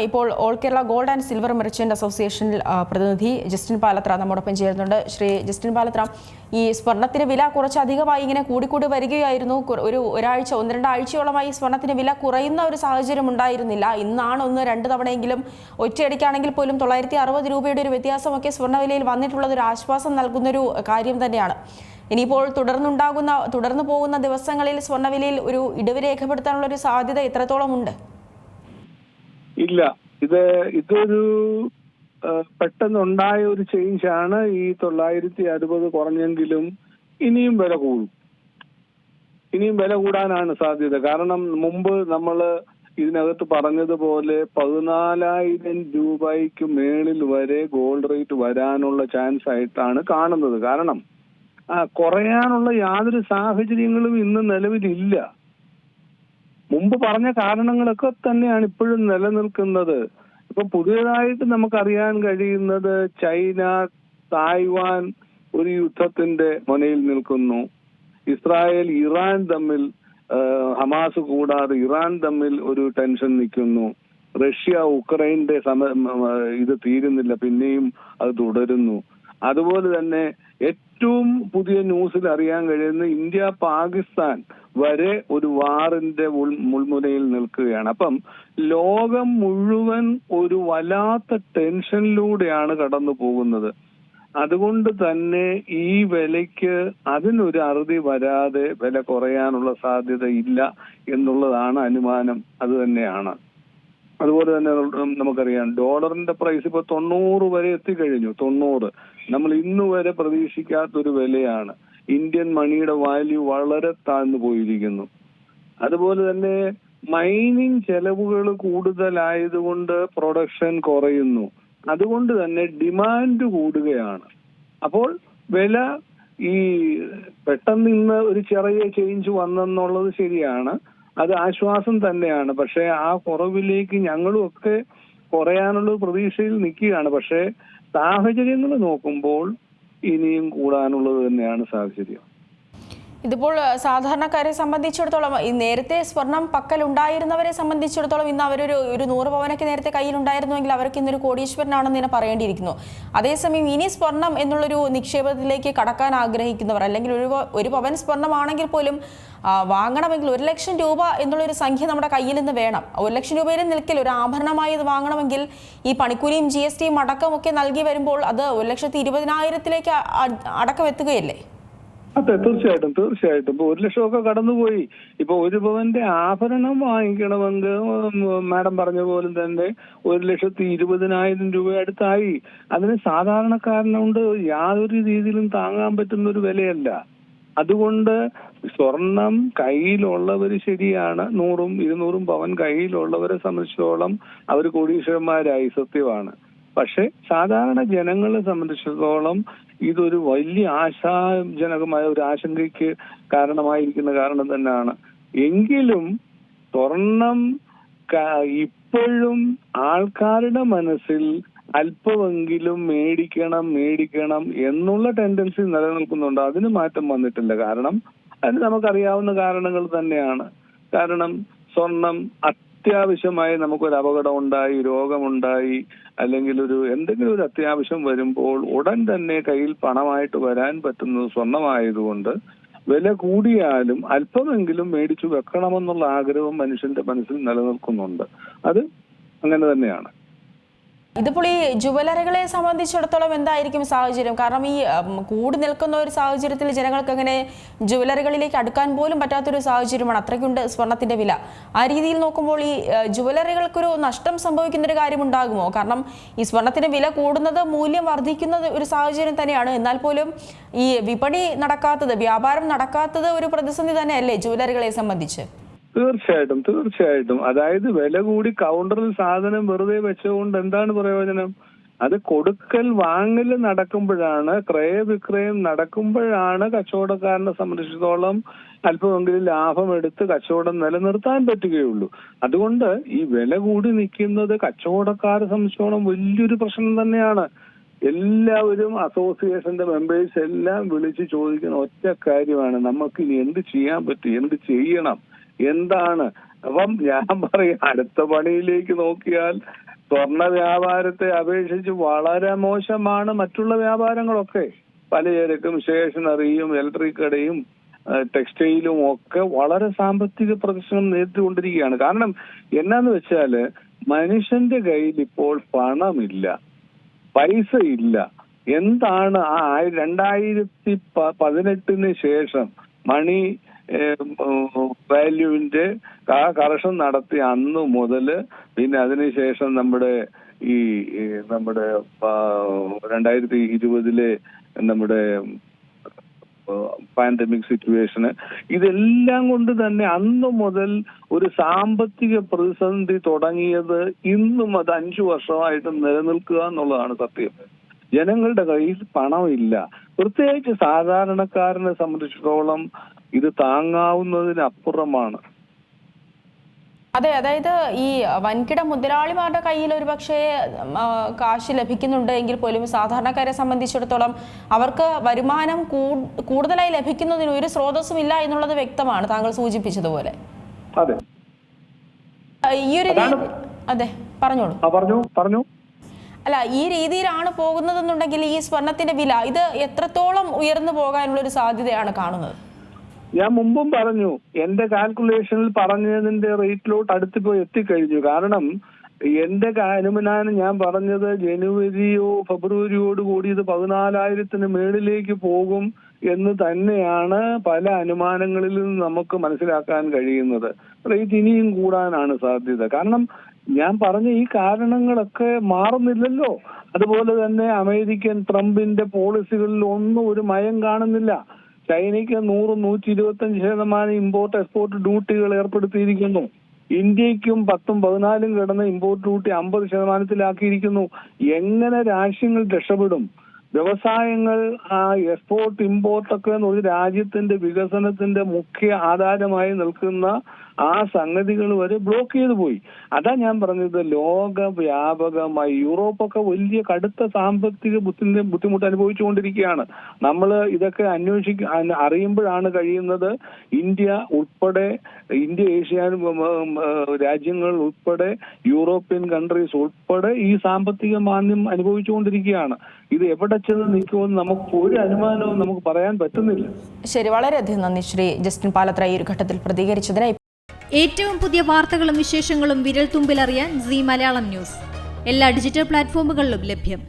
ഇപ്പോൾ all Kerala gold and silver merchant അസോസിയേഷനിൽ പ്രതിനിധി ജസ്റ്റിൻ പാലത്ര നമ്മോടൊപ്പം ചേരുന്നുണ്ട്. ശ്രീ ജസ്റ്റിൻ പാലത്ര, ഈ സ്വർണത്തിന് വില കുറച്ച് അധികമായി ഇങ്ങനെ കൂടിക്കൂടി വരികയായിരുന്നു. ഒരാഴ്ച 1-2 ആഴ്ചയോളമായി സ്വർണത്തിന് വില കുറയുന്ന ഒരു സാഹചര്യം ഉണ്ടായിരുന്നില്ല. ഇന്നാണ് 1-2 തവണയെങ്കിലും ഒറ്റയടിക്കാണെങ്കിൽ പോലും 960 രൂപയുടെ ഒരു വ്യത്യാസമൊക്കെ സ്വർണ്ണവിലയിൽ വന്നിട്ടുള്ളത് ഒരു ആശ്വാസം നൽകുന്നൊരു കാര്യം തന്നെയാണ്. ഇനിയിപ്പോൾ തുടർന്നു പോകുന്ന ദിവസങ്ങളിൽ സ്വർണ്ണവിലയിൽ ഒരു ഇടിവ് രേഖപ്പെടുത്താനുള്ള ഒരു സാധ്യത എത്രത്തോളം ഉണ്ട്? ഇല്ല, ഇതൊരു പെട്ടെന്നുണ്ടായ ഒരു ചേഞ്ച് ആണ്. ഈ 960 കുറഞ്ഞെങ്കിലും ഇനിയും വില കൂടും. ഇനിയും വില കൂടാനാണ് സാധ്യത. കാരണം മുമ്പ് നമ്മൾ ഇതിനകത്ത് പറഞ്ഞതുപോലെ 14,000 രൂപയ്ക്ക് മേളിൽ വരെ ഗോൾഡ് റേറ്റ് വരാനുള്ള ചാൻസ് ആയിട്ടാണ് കാണുന്നത്. കാരണം കുറയാനുള്ള യാതൊരു സാഹചര്യങ്ങളും ഇന്ന് നിലവിലില്ല. മുമ്പ് പറഞ്ഞ കാരണങ്ങളൊക്കെ തന്നെയാണ് ഇപ്പോഴും നിലനിൽക്കുന്നത്. ഇപ്പൊ പുതിയതായിട്ട് നമുക്കറിയാൻ കഴിയുന്നത് ചൈന തായ്വാൻ ഒരു യുദ്ധത്തിന്റെ മുനയിൽ നിൽക്കുന്നു. ഇസ്രായേൽ ഇറാൻ തമ്മിൽ ഹമാസ് കൂടാതെ ഇറാൻ തമ്മിൽ ഒരു ടെൻഷൻ നിൽക്കുന്നു. റഷ്യ ഉക്രൈന്റെ ഇത് തീരുന്നില്ല, പിന്നെയും അത് തുടരുന്നു. അതുപോലെ തന്നെ ഏറ്റവും പുതിയ ന്യൂസിൽ അറിയാൻ കഴിയുന്ന ഇന്ത്യ പാകിസ്ഥാൻ വരെ ഒരു വാറിന്റെ മുൾമുനയിൽ നിൽക്കുകയാണ്. അപ്പം ലോകം മുഴുവൻ ഒരു വല്ലാത്ത ടെൻഷനിലൂടെയാണ് കടന്നു പോകുന്നത്. അതുകൊണ്ട് തന്നെ ഈ വിലയ്ക്ക് അതിനൊരു അറുതി വരാതെ വില കുറയാനുള്ള സാധ്യത ഇല്ല എന്നുള്ളതാണ് അനുമാനം. അത് തന്നെയാണ്. അതുപോലെ തന്നെ നമുക്കറിയാം ഡോളറിന്റെ പ്രൈസ് ഇപ്പൊ 90 വരെ എത്തിക്കഴിഞ്ഞു. 90 നമ്മൾ ഇന്ന് വരെ പ്രതീക്ഷിക്കാത്തൊരു വിലയാണ്. ഇന്ത്യൻ മണിയുടെ വാല്യൂ വളരെ താഴ്ന്നു പോയിരിക്കുന്നു. അതുപോലെ തന്നെ മൈനിങ് ചെലവുകൾ കൂടുതലായതുകൊണ്ട് പ്രൊഡക്ഷൻ കുറയുന്നു. അതുകൊണ്ട് തന്നെ ഡിമാൻഡ് കൂടുകയാണ്. അപ്പോൾ വില ഈ പെട്ടെന്ന് ഇന്ന് ഒരു ചെറിയ ചേഞ്ച് വന്നെന്നുള്ളത് ശരിയാണ്, അത് ആശ്വാസം തന്നെയാണ്. പക്ഷെ ആ കുറവിലേക്ക് ഞങ്ങളും ഒക്കെ കുറയാനുള്ള പ്രതീക്ഷയിൽ നിൽക്കുകയാണ്. പക്ഷെ സാഹചര്യങ്ങൾ നോക്കുമ്പോൾ ഇനിയും കൂടാനുള്ളത് തന്നെയാണ് സാഹചര്യം. ഇതിപ്പോൾ സാധാരണക്കാരെ സംബന്ധിച്ചിടത്തോളം, ഈ നേരത്തെ സ്വർണം പക്കലുണ്ടായിരുന്നവരെ സംബന്ധിച്ചിടത്തോളം ഇന്ന് അവരൊരു 100 പവനൊക്കെ നേരത്തെ കയ്യിലുണ്ടായിരുന്നുവെങ്കിൽ അവർക്ക് ഇന്നൊരു കോടീശ്വരനാണെന്ന് തന്നെ പറയേണ്ടിയിരിക്കുന്നു. അതേസമയം ഇനി സ്വർണം എന്നുള്ളൊരു നിക്ഷേപത്തിലേക്ക് കടക്കാൻ ആഗ്രഹിക്കുന്നവർ, അല്ലെങ്കിൽ ഒരു പവൻ സ്വർണ്ണമാണെങ്കിൽ പോലും വാങ്ങണമെങ്കിൽ 1 ലക്ഷം രൂപ എന്നുള്ളൊരു സംഖ്യ നമ്മുടെ കയ്യിൽ നിന്ന് വേണം. 1 ലക്ഷം രൂപയിൽ നിൽക്കില്ല. ഒരു ആഭരണമായി ഇത് വാങ്ങണമെങ്കിൽ ഈ പണിക്കൂലിയും GSTയും അടക്കമൊക്കെ നൽകി വരുമ്പോൾ അത് 1,20,000 അടക്കം എത്തുകയല്ലേ? അതെ, തീർച്ചയായിട്ടും. ഇപ്പൊ 1 ലക്ഷമൊക്കെ കടന്നുപോയി. ഇപ്പൊ 1 പവന്റെ ആഭരണം വാങ്ങിക്കണമെങ്കിൽ മാഡം പറഞ്ഞ പോലെ തന്നെ 1,20,000 രൂപ അടുത്തായി. അതിന് സാധാരണക്കാരനുകൊണ്ട് യാതൊരു രീതിയിലും താങ്ങാൻ പറ്റുന്ന ഒരു വിലയല്ല. അതുകൊണ്ട് സ്വർണം കയ്യിലുള്ളവർ ശരിയാണ്, 100-200 പവൻ കയ്യിലുള്ളവരെ സംബന്ധിച്ചിടത്തോളം അവർ കോടീശ്വരന്മാരായി, സത്യമാണ്. പക്ഷെ സാധാരണ ജനങ്ങളെ സംബന്ധിച്ചിടത്തോളം ഇതൊരു വലിയ ആശാജനകമായ ഒരു ആശങ്കയ്ക്ക് കാരണമായിരിക്കുന്ന കാരണം തന്നെയാണ്. എങ്കിലും സ്വർണം ഇപ്പോഴും ആൾക്കാരുടെ മനസ്സിൽ അല്പമെങ്കിലും മേടിക്കണം എന്നുള്ള ടെൻഡൻസി നിലനിൽക്കുന്നുണ്ട്. അതിന് മാറ്റം വന്നിട്ടില്ല. കാരണം അത് നമുക്കറിയാവുന്ന കാരണങ്ങൾ തന്നെയാണ്. കാരണം സ്വർണം അത്യാവശ്യമായി നമുക്കൊരു അപകടം ഉണ്ടായി, രോഗമുണ്ടായി, അല്ലെങ്കിൽ എന്തെങ്കിലും ഒരു അത്യാവശ്യം വരുമ്പോൾ ഉടൻ തന്നെ കയ്യിൽ പണമായിട്ട് വരാൻ പറ്റുന്നത് സ്വർണമായതുകൊണ്ട് വില കൂടിയാലും അല്പമെങ്കിലും മേടിച്ചു വെക്കണമെന്നുള്ള ആഗ്രഹം മനുഷ്യന്റെ മനസ്സിൽ നിലനിൽക്കുന്നുണ്ട്. അത് അങ്ങനെ തന്നെയാണ്. ഇതിപ്പോൾ ഈ ജുവലറികളെ സംബന്ധിച്ചിടത്തോളം എന്തായിരിക്കും സാഹചര്യം? കാരണം ഈ കൂടി നിൽക്കുന്ന ഒരു സാഹചര്യത്തിൽ ജനങ്ങൾക്ക് അങ്ങനെ ജുവലറികളിലേക്ക് അടുക്കാൻ പോലും പറ്റാത്തൊരു സാഹചര്യമാണ്. അത്രയ്ക്കുണ്ട് സ്വർണത്തിന്റെ വില. ആ രീതിയിൽ നോക്കുമ്പോൾ ഈ ജുവലറികൾക്കൊരു നഷ്ടം സംഭവിക്കുന്ന ഒരു കാര്യം ഉണ്ടാകുമോ? കാരണം ഈ സ്വർണത്തിന്റെ വില കൂടുന്നത് മൂല്യം വർദ്ധിക്കുന്ന ഒരു സാഹചര്യം തന്നെയാണ്. എന്നാൽ പോലും ഈ വിപണി നടക്കാത്തത്, വ്യാപാരം നടക്കാത്തത് ഒരു പ്രതിസന്ധി തന്നെയല്ലേ ജുവലറികളെ സംബന്ധിച്ച്? തീർച്ചയായിട്ടും. അതായത് വില കൂടി കൗണ്ടറിൽ സാധനം വെറുതെ വെച്ചുകൊണ്ട് എന്താണ് പ്രയോജനം? അത് കൊടുക്കൽ വാങ്ങൽ നടക്കുമ്പോഴാണ്, ക്രയവിക്രയം നടക്കുമ്പോഴാണ് കച്ചവടക്കാരനെ സംബന്ധിച്ചിടത്തോളം അല്പമെങ്കിലും ലാഭം എടുത്ത് കച്ചവടം നിലനിർത്താൻ പറ്റുകയുള്ളൂ. അതുകൊണ്ട് ഈ വില കൂടി നിൽക്കുന്നത് കച്ചവടക്കാരെ സംബന്ധിച്ചിടത്തോളം വലിയൊരു പ്രശ്നം തന്നെയാണ്. എല്ലാവരും അസോസിയേഷന്റെ മെമ്പേഴ്സ് എല്ലാം വിളിച്ച് ചോദിക്കുന്ന ഒറ്റ കാര്യമാണ്, നമുക്ക് ഇനി എന്ത് ചെയ്യാൻ പറ്റും, എന്ത് ചെയ്യണം, എന്താണ്. അപ്പം ഞാൻ പറയും, അടുത്ത പണിയിലേക്ക് നോക്കിയാൽ സ്വർണ്ണ വ്യാപാരത്തെ അപേക്ഷിച്ച് വളരെ മോശമാണ് മറ്റുള്ള വ്യാപാരങ്ങളൊക്കെ. പലചരക്കും സ്റ്റേഷനറിയും ഇലക്ട്രിക് കടയും ടെക്സ്റ്റൈലും ഒക്കെ വളരെ സാമ്പത്തിക പ്രശ്നം നേരിട്ടുകൊണ്ടിരിക്കുകയാണ്. കാരണം എന്നാന്ന് വെച്ചാല് മനുഷ്യന്റെ കയ്യിൽ ഇപ്പോൾ പണമില്ല, പൈസ ഇല്ല. എന്താണ് ആ 2018 ശേഷം മണി വാല്യൂവിന്റെ കറക്ഷൻ നടത്തി അന്ന് മുതല്, പിന്നെ അതിനുശേഷം നമ്മുടെ 2020 നമ്മുടെ പാൻഡമിക് സിറ്റുവേഷന്, ഇതെല്ലാം കൊണ്ട് തന്നെ അന്ന് മുതൽ ഒരു സാമ്പത്തിക പ്രതിസന്ധി തുടങ്ങിയത് ഇന്നും അത് 5 വർഷമായിട്ട് നിലനിൽക്കുക എന്നുള്ളതാണ് സത്യം. ജനങ്ങളുടെ കയ്യിൽ പണമില്ല. പ്രത്യേകിച്ച് സാധാരണക്കാരനെ സംബന്ധിച്ചിടത്തോളം ഇത് താങ്ങാവുന്നതിനപ്പുറമാണ്. അതെ, അതായത് ഈ വൻകിട മുതലാളിമാരുടെ കയ്യിൽ ഒരു പക്ഷേ കാശ് ലഭിക്കുന്നുണ്ട് എങ്കിൽ പോലും സാധാരണക്കാരെ സംബന്ധിച്ചിടത്തോളം അവർക്ക് വരുമാനം കൂടുതലായി ലഭിക്കുന്നതിന് ഒരു സ്രോതസ്സും ഇല്ല എന്നുള്ളത് വ്യക്തമാണ്, താങ്കൾ സൂചിപ്പിച്ചതുപോലെ. അതെ, ഈ ഒരു അതെ, പറഞ്ഞോളൂ. പറഞ്ഞു. അല്ല, ഈ രീതിയിലാണ് പോകുന്നതെന്നുണ്ടെങ്കിൽ ഈ സ്വർണത്തിന്റെ വില ഇത് എത്രത്തോളം ഉയർന്നു പോകാനുള്ള ഒരു സാധ്യതയാണ് കാണുന്നത്? ഞാൻ മുമ്പും പറഞ്ഞു, എന്റെ കാൽക്കുലേഷനിൽ പറഞ്ഞതിന്റെ റേറ്റിലോട്ട് അടുത്തിപ്പോ എത്തിക്കഴിഞ്ഞു. കാരണം എന്റെ അനുമാനം ഞാൻ പറഞ്ഞത് ജനുവരിയോ ഫെബ്രുവരിയോട് കൂടി ഇത് 14,000 മേളിലേക്ക് പോകും എന്ന് തന്നെയാണ് പല അനുമാനങ്ങളിൽ നിന്ന് നമുക്ക് മനസ്സിലാക്കാൻ കഴിയുന്നത്. റേറ്റ് ഇനിയും കൂടാനാണ് സാധ്യത. കാരണം ഞാൻ പറഞ്ഞ ഈ കാരണങ്ങളൊക്കെ മാറുന്നില്ലല്ലോ. അതുപോലെ തന്നെ അമേരിക്കൻ ട്രംപിന്റെ പോളിസികളിൽ ഒന്നും ഒരു മയം കാണുന്നില്ല. ചൈനയ്ക്ക് 100-125% ഇമ്പോർട്ട് എക്സ്പോർട്ട് ഡ്യൂട്ടികൾ ഏർപ്പെടുത്തിയിരിക്കുന്നു. ഇന്ത്യക്കും 10-14 കിടന്ന ഇമ്പോർട്ട് ഡ്യൂട്ടി 50%-ാക്കിയിരിക്കുന്നു. എങ്ങനെ രാജ്യങ്ങൾ രക്ഷപ്പെടും? വ്യവസായങ്ങൾ, എക്സ്പോർട്ട് ഇമ്പോർട്ടൊക്കെ ഒരു രാജ്യത്തിന്റെ വികസനത്തിന്റെ മുഖ്യ ആധാരമായി നിൽക്കുന്ന ആ സംഗതികൾ വരെ ബ്ലോക്ക് ചെയ്തു പോയി. അതാ ഞാൻ പറഞ്ഞത്, ലോകവ്യാപകമായി യൂറോപ്പൊക്കെ വലിയ കടുത്ത സാമ്പത്തിക ബുദ്ധിമുട്ട് അനുഭവിച്ചുകൊണ്ടിരിക്കുകയാണ്. നമ്മൾ ഇതൊക്കെ അറിയുമ്പോഴാണ് കഴിയുന്നത് ഇന്ത്യ ഏഷ്യൻ രാജ്യങ്ങൾ ഉൾപ്പെടെ യൂറോപ്യൻ കൺട്രീസ് ഉൾപ്പെടെ ഈ സാമ്പത്തിക മാന്ദ്യം അനുഭവിച്ചുകൊണ്ടിരിക്കുകയാണ്. ഇത് എവിടെ ചെന്ന് നിൽക്കുമെന്ന് നമുക്ക് ഒരു അനുമാനവും നമുക്ക് പറയാൻ പറ്റുന്നില്ല. ശരി, വളരെയധികം നന്ദി ശ്രീ ജസ്റ്റിൻ പാലത്ര ഈ ഒരു ഘട്ടത്തിൽ പ്രതികരിച്ചതിന്. ഏറ്റവും പുതിയ വാർത്തകളും വിശേഷങ്ങളും വിരൽ തുമ്പിലറിയാൻ സീ മലയാളം ന്യൂസ് എല്ലാ ഡിജിറ്റൽ പ്ലാറ്റ്ഫോമുകളിലും ലഭ്യം.